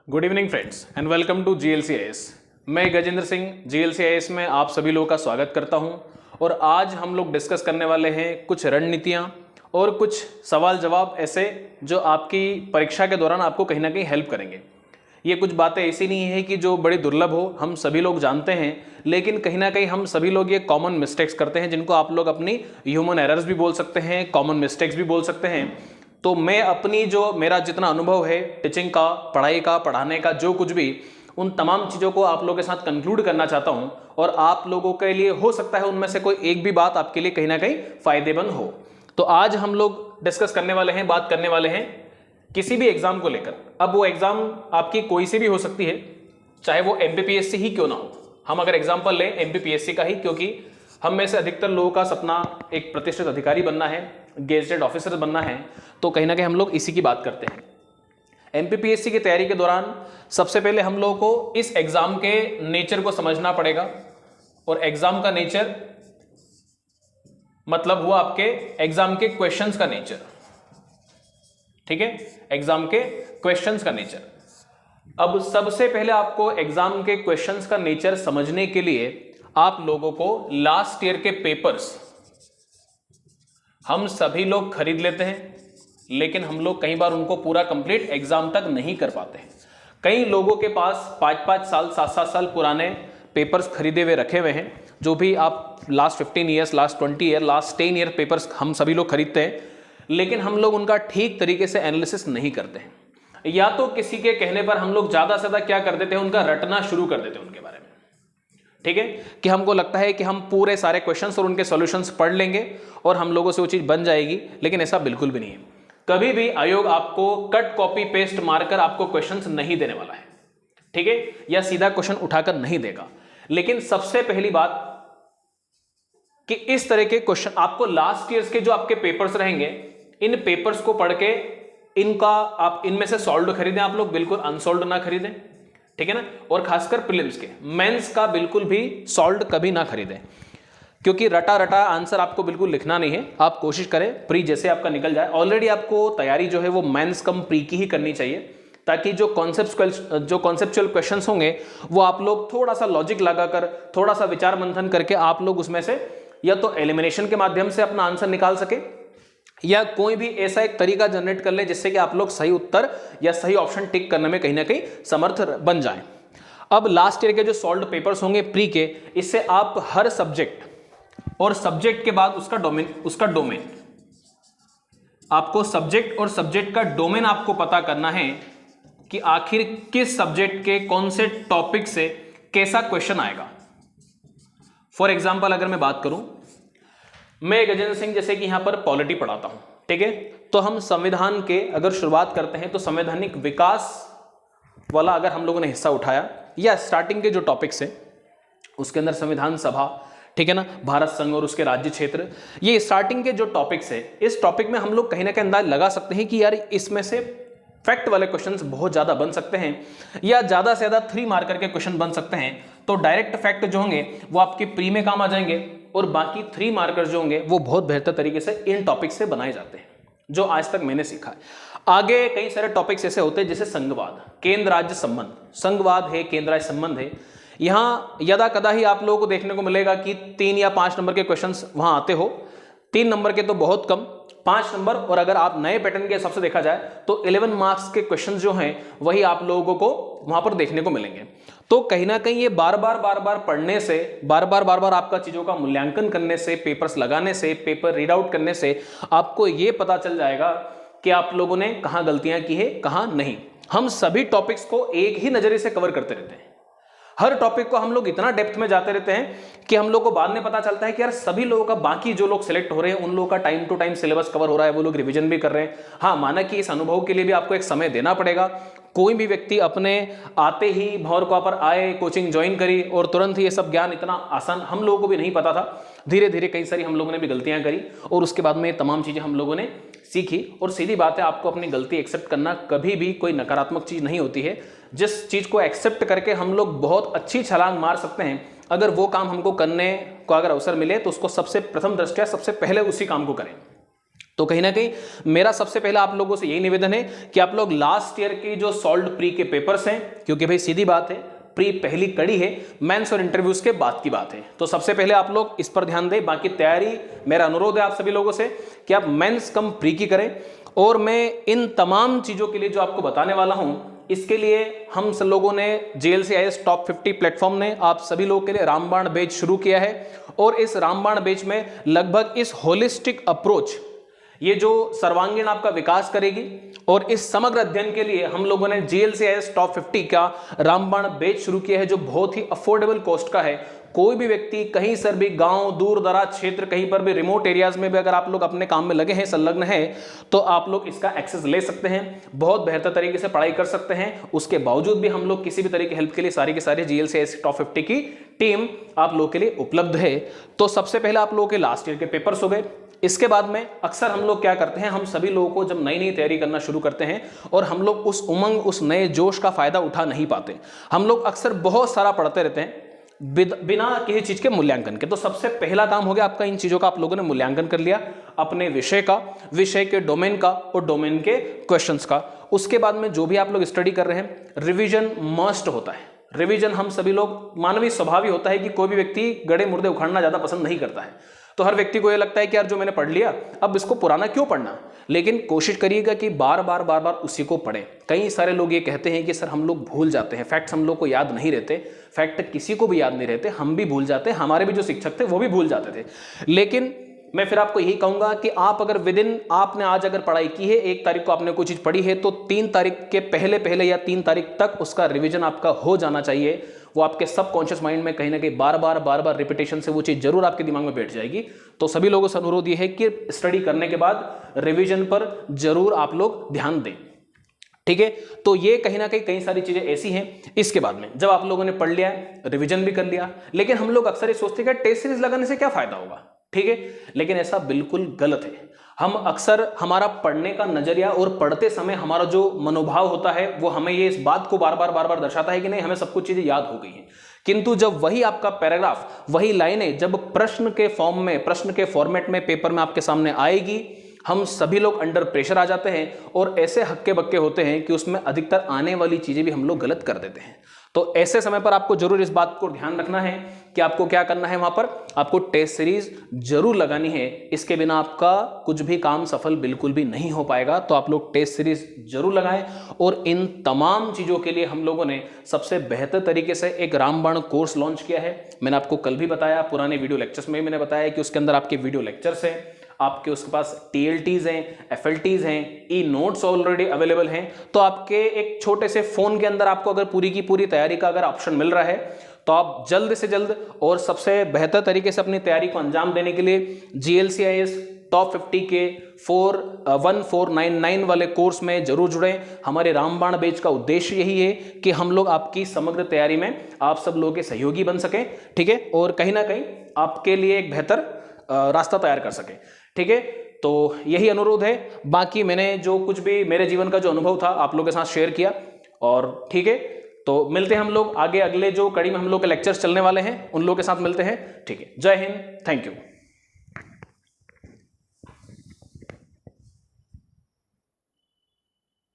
Good evening friends and welcome to GLCIS। मैं Gajendra Singh GLCIS में आप सभी लोगों का स्वागत करता हूं और आज हम लोग डिस्कस करने वाले हैं कुछ रणनीतियां और कुछ सवाल जवाब ऐसे जो आपकी परीक्षा के दौरान आपको कहीं ना कहीं हेल्प करेंगे। ये कुछ बातें ऐसी नहीं है कि जो बड़ी दुर्लभ हो, हम सभी लोग जानते हैं, लेकिन कहीं ना कहीं हम सभी लोग ये कॉमन मिस्टेक्स करते हैं जिनको आप लोग अपनी ह्यूमन एरर्स भी बोल सकते हैं, कॉमन मिस्टेक्स भी बोल सकते हैं। तो मैं अपनी जो मेरा जितना अनुभव है टीचिंग का, पढ़ाई का, पढ़ाने का, जो कुछ भी, उन तमाम चीज़ों को आप लोगों के साथ कंक्लूड करना चाहता हूं और आप लोगों के लिए हो सकता है उनमें से कोई एक भी बात आपके लिए कहीं ना कहीं फायदेमंद हो। तो आज हम लोग डिस्कस करने वाले हैं, बात करने वाले हैं किसी भी एग्जाम को लेकर। अब वो एग्जाम आपकी कोई सी भी हो सकती है, चाहे वो MPPSC ही क्यों ना हो। हम अगर एग्जाम्पल लें MPPSC का ही, क्योंकि हम में से अधिकतर लोगों का सपना एक प्रतिष्ठित अधिकारी बनना है, गेजेटेड ऑफिसर बनना है, तो कहीं ना कहीं हम लोग इसी की बात करते हैं। MPPSC की तैयारी के दौरान सबसे पहले हम लोगों को इस एग्जाम के नेचर को समझना पड़ेगा। और एग्जाम का नेचर मतलब हुआ आपके एग्जाम के क्वेश्चंस का नेचर। ठीक है, एग्जाम के क्वेश्चंस का नेचर। अब सबसे पहले आपको एग्जाम के क्वेश्चंस का नेचर समझने के लिए आप लोगों को लास्ट ईयर के पेपर्स हम सभी लोग खरीद लेते हैं, लेकिन हम लोग कई बार उनको पूरा कंप्लीट एग्जाम तक नहीं कर पाते हैं। कई लोगों के पास 5-5 साल 7-7 साल पुराने पेपर्स खरीदे हुए रखे हुए हैं, जो भी आप last 15 years, last 20 year, last 10 year papers हम सभी लोग खरीदते हैं, लेकिन हम लोग उनका ठीक तरीके से एनालिसिस नहीं करते हैं। या तो किसी के कहने पर हम लोग ज़्यादा से ज़्यादा क्या कर देते हैं, उनका रटना शुरू कर देते हैं उनके बारे में। ठीक है, कि हमको लगता है कि हम पूरे सारे क्वेश्चंस और उनके सॉल्यूशंस पढ़ लेंगे और हम लोगों से वो चीज़ बन जाएगी, लेकिन ऐसा बिल्कुल भी नहीं है। कभी भी आयोग आपको कट कॉपी पेस्ट मारकर आपको क्वेश्चंस नहीं देने वाला है, ठीक है, या सीधा क्वेश्चन उठाकर नहीं देगा। लेकिन सबसे पहली बात कि इस तरह के क्वेश्चन आपको लास्ट ईयर्स के जो आपके पेपर्स रहेंगे, इन पेपर्स को पढ़ के इनका आप इनमें से सॉल्व खरीदें, आप लोग बिल्कुल अनसॉल्व ना खरीदें। ठीक है ना, और खासकर प्रीलिम्स के, मेंस का बिल्कुल भी सॉल्व कभी ना खरीदें, क्योंकि रटा रटा आंसर आपको बिल्कुल लिखना नहीं है। आप कोशिश करें प्री जैसे आपका निकल जाए। ऑलरेडी आपको तैयारी जो है वो मेंस कम प्री की ही करनी चाहिए, ताकि जो कॉन्सेप्चुअल क्वेश्चंस होंगे वो आप लोग थोड़ा सा लॉजिक लगाकर, थोड़ा सा विचार मंथन करके आप लोग उसमें से या तो एलिमिनेशन के माध्यम से अपना आंसर निकाल सके, या कोई भी ऐसा एक तरीका जनरेट कर ले जिससे कि आप लोग सही उत्तर या सही ऑप्शन टिक करने में कहीं ना कहीं समर्थ बन जाएं। अब लास्ट ईयर के जो सॉल्व्ड पेपर्स होंगे प्री के, इससे आप हर सब्जेक्ट और सब्जेक्ट के बाद उसका डोमेन आपको सब्जेक्ट और सब्जेक्ट का डोमेन आपको पता करना है कि आखिर किस सब्जेक्ट के कौन से टॉपिक से कैसा क्वेश्चन आएगा। फॉर एग्जाम्पल अगर मैं बात करूं, मैं गजेंद्र सिंह जैसे कि यहां पर पॉलिटी पढ़ाता हूं, ठीक है, तो हम संविधान के अगर शुरुआत करते हैं तो संवैधानिक विकास वाला अगर हम लोगों ने हिस्सा उठाया, या स्टार्टिंग के जो टॉपिक्स है उसके अंदर संविधान सभा, ठीक है ना, भारत संघ और उसके राज्य क्षेत्र, ये स्टार्टिंग के जो टॉपिक्स है, इस टॉपिक में हम लोग कहीं ना कहीं अंदाज लगा सकते हैं कि यार इसमें से फैक्ट वाले क्वेश्चंस बहुत ज्यादा बन सकते हैं, या ज्यादा से ज्यादा 3 मार्कर के क्वेश्चन बन सकते हैं। तो डायरेक्ट फैक्ट जो होंगे वो आपके प्री में काम आ जाएंगे, और बाकी 3 मार्कर जो होंगे वो बहुत बेहतर तरीके से इन टॉपिक से बनाए जाते हैं, जो आज तक मैंने सीखा है। आगे कई सारे टॉपिक्स ऐसे होते हैं जैसे संघवाद, केंद्र राज्य संबंध, संघवाद है, केंद्र राज्य संबंध है। यहां यदा कदा ही आप लोगों को देखने को मिलेगा कि 3 या 5 नंबर के क्वेश्चंस वहां आते हो, 3 नंबर के तो बहुत कम, 5 नंबर, और अगर आप नए पैटर्न के हिसाब से देखा जाए तो 11 मार्क्स के क्वेश्चंस जो हैं वही आप लोगों को वहां पर देखने को मिलेंगे। तो कहीं ना कहीं ये बार बार पढ़ने से, बार बार आपका चीजों का मूल्यांकन करने से, पेपर्स लगाने से, पेपर रीड आउट करने से आपको ये पता चल जाएगा कि आप लोगों ने कहां गलतियां की है, कहां नहीं। हम सभी टॉपिक्स को एक ही नजरिए से कवर करते रहते हैं, हर टॉपिक को हम लोग इतना डेप्थ में जाते रहते हैं कि हम लोग को बाद में पता चलता है कि यार सभी लोगों का, बाकी जो लोग सिलेक्ट हो रहे हैं उन लोगों का time to time syllabus cover हो रहा है, वो लोग रिवीजन भी कर रहे हैं। हाँ, माना कि इस अनुभव के लिए भी आपको एक समय देना पड़ेगा। कोई भी व्यक्ति अपने आते ही भंवर को पर आए, कोचिंग ज्वाइन करी और तुरंत ही ये सब ज्ञान इतना आसान हम लोगों को भी नहीं पता था। धीरे धीरे कई सारी हम लोगों ने भी गलतियां करी और उसके बाद में ये तमाम चीजें हम लोगों ने सीखी। और सीधी बात है, आपको अपनी गलती एक्सेप्ट करना कभी भी कोई नकारात्मक चीज नहीं होती है। जिस चीज को एक्सेप्ट करके हम लोग बहुत अच्छी छलांग मार सकते हैं, अगर वो काम हमको करने को अगर अवसर मिले तो उसको सबसे प्रथम दृष्टया सबसे पहले उसी काम को करें। तो कहीं ना कहीं मेरा सबसे पहला आप लोगों से यही निवेदन है कि आप लोग लास्ट ईयर की जो सॉल्व्ड प्री के पेपर्स हैं, क्योंकि भाई सीधी बात है प्री पहली कड़ी है, मेंस और इंटरव्यूज के बाद की बात है, तो सबसे पहले आप लोग इस पर ध्यान दें। बाकी तैयारी मेरा अनुरोध है आप सभी लोगों से कि आप मेंस कम प्री की करें। और मैं इन तमाम चीजों के लिए जो आपको बताने वाला हूं, इसके लिए हम सब लोगों ने JLCIS टॉप 50 प्लेटफॉर्म ने आप सभी लोगों के लिए रामबाण बैच शुरू किया है। और इस रामबाण बैच में लगभग इस होलिस्टिक अप्रोच, ये जो सर्वांगीण आपका विकास करेगी, और इस समग्र अध्ययन के लिए हम लोगों ने JLCIS टॉप 50 का रामबाण बैच शुरू किया है, जो बहुत ही अफोर्डेबल कॉस्ट का है। कोई भी व्यक्ति कहीं सर भी गांव, दूर दराज क्षेत्र, कहीं पर भी रिमोट एरियाज में भी अगर आप लोग अपने काम में लगे हैं, संलग्न हैं, तो आप लोग इसका एक्सेस ले सकते हैं, बहुत बेहतर तरीके से पढ़ाई कर सकते हैं। उसके बावजूद भी हम लोग किसी भी तरह की हेल्प के लिए सारी के सारी JLCIS टॉप 50 की टीम आप लोगों के लिए उपलब्ध है। तो सबसे पहले आप लोगों के लास्ट ईयर के पेपर्स हो गए। इसके बाद में अक्सर हम लोग क्या करते हैं, हम सभी लोगों को जब नई नई तैयारी करना शुरू करते हैं और हम लोग उस उमंग, उस नए जोश का फायदा उठा नहीं पाते। हम लोग अक्सर बहुत सारा पढ़ते रहते हैं बिना किसी चीज के मूल्यांकन के। तो सबसे पहला काम हो गया आपका, इन चीजों का आप लोगों ने मूल्यांकन कर लिया, अपने विषय का, विषय के डोमेन का और डोमेन के क्वेश्चंस का। उसके बाद में जो भी आप लोग स्टडी कर रहे हैं, रिवीजन मस्ट होता है। रिवीजन हम सभी लोग, मानवीय स्वभाव ही होता है कि कोई भी व्यक्ति गड़े मुर्दे उखाड़ना ज्यादा पसंद नहीं करता है। तो हर व्यक्ति को यह लगता है कि यार जो मैंने पढ़ लिया, अब इसको पुराना क्यों पढ़ना। लेकिन कोशिश करिएगा कि बार बार उसी को पढ़ें। कई सारे लोग ये कहते हैं कि सर हम लोग भूल जाते हैं, फैक्ट्स हम लोग को याद नहीं रहते। फैक्ट किसी को भी याद नहीं रहते, हम भी भूल जाते हैं, हमारे भी जो शिक्षक थे वो भी भूल जाते थे। लेकिन मैं फिर आपको यही कहूंगा कि आप अगर विदिन, आपने आज अगर पढ़ाई की है, 1 तारीख को आपने कोई चीज पढ़ी है, तो 3 तारीख के पहले या 3 तारीख तक उसका रिवीजन आपका हो जाना चाहिए। वो आपके सबकॉन्शियस माइंड में कहीं ना कहीं बार बार रिपीटेशन से वो चीज जरूर आपके दिमाग में बैठ जाएगी। तो सभी लोगों से अनुरोध ये है कि स्टडी करने के बाद रिवीजन पर जरूर आप लोग ध्यान दें, ठीक है। तो ये कहीं ना कहीं सारी चीजें ऐसी हैं। इसके बाद में जब आप लोगों ने पढ़ लिया, रिवीजन भी कर लिया, लेकिन हम लोग अक्सर ये सोचते हैं कि टेस्ट सीरीज लगाने से क्या फायदा होगा, ठीक है। लेकिन ऐसा बिल्कुल गलत है। हम अक्सर, हमारा पढ़ने का नजरिया और पढ़ते समय हमारा जो मनोभाव होता है, वो हमें ये इस बात को बार बार दर्शाता है कि नहीं, हमें सब कुछ चीजें याद हो गई हैं। किंतु जब वही आपका पैराग्राफ, वही लाइनें जब प्रश्न के फॉर्म में, प्रश्न के फॉर्मेट में पेपर में आपके सामने आएगी, हम सभी लोग अंडर प्रेशर आ जाते हैं और ऐसे हक्के बक्के होते हैं कि उसमें अधिकतर आने वाली चीजें भी हम लोग गलत कर देते हैं। तो ऐसे समय पर आपको जरूर इस बात को ध्यान रखना है कि आपको क्या करना है, वहां पर आपको टेस्ट सीरीज जरूर लगानी है। इसके बिना आपका कुछ भी काम सफल बिल्कुल भी नहीं हो पाएगा। तो आप लोग टेस्ट सीरीज जरूर लगाएं। और इन तमाम चीजों के लिए हम लोगों ने सबसे बेहतर तरीके से एक रामबाण कोर्स लॉन्च किया है। मैंने आपको कल भी बताया, पुराने वीडियो लेक्चर्स में मैंने बताया कि उसके अंदर आपके वीडियो लेक्चर्स हैं, आपके उसके पास TLTs हैं, FLTs हैं, ई नोट्स ऑलरेडी अवेलेबल हैं। तो आपके एक छोटे से फोन के अंदर आपको अगर पूरी की पूरी तैयारी का अगर ऑप्शन मिल रहा है, तो आप जल्द से जल्द और सबसे बेहतर तरीके से अपनी तैयारी को अंजाम देने के लिए JLCIS टॉप 50 के 1499 वाले कोर्स में जरूर जुड़ें। हमारे रामबाण बैच का उद्देश्य यही है कि हम लोग आपकी समग्र तैयारी में आप सब लोगों के सहयोगी बन सकें, ठीक है, और कहीं ना कहीं आपके लिए एक बेहतर रास्ता तैयार कर सकें, ठीक है। तो यही अनुरोध है। बाकी मैंने जो कुछ भी मेरे जीवन का जो अनुभव था आप लोगों के साथ शेयर किया, और ठीक है, तो मिलते हैं हम लोग आगे, अगले जो कड़ी में हम लोग के लेक्चर्स चलने वाले हैं उन लोगों के साथ मिलते हैं, ठीक है। जय हिंद, थैंक यू।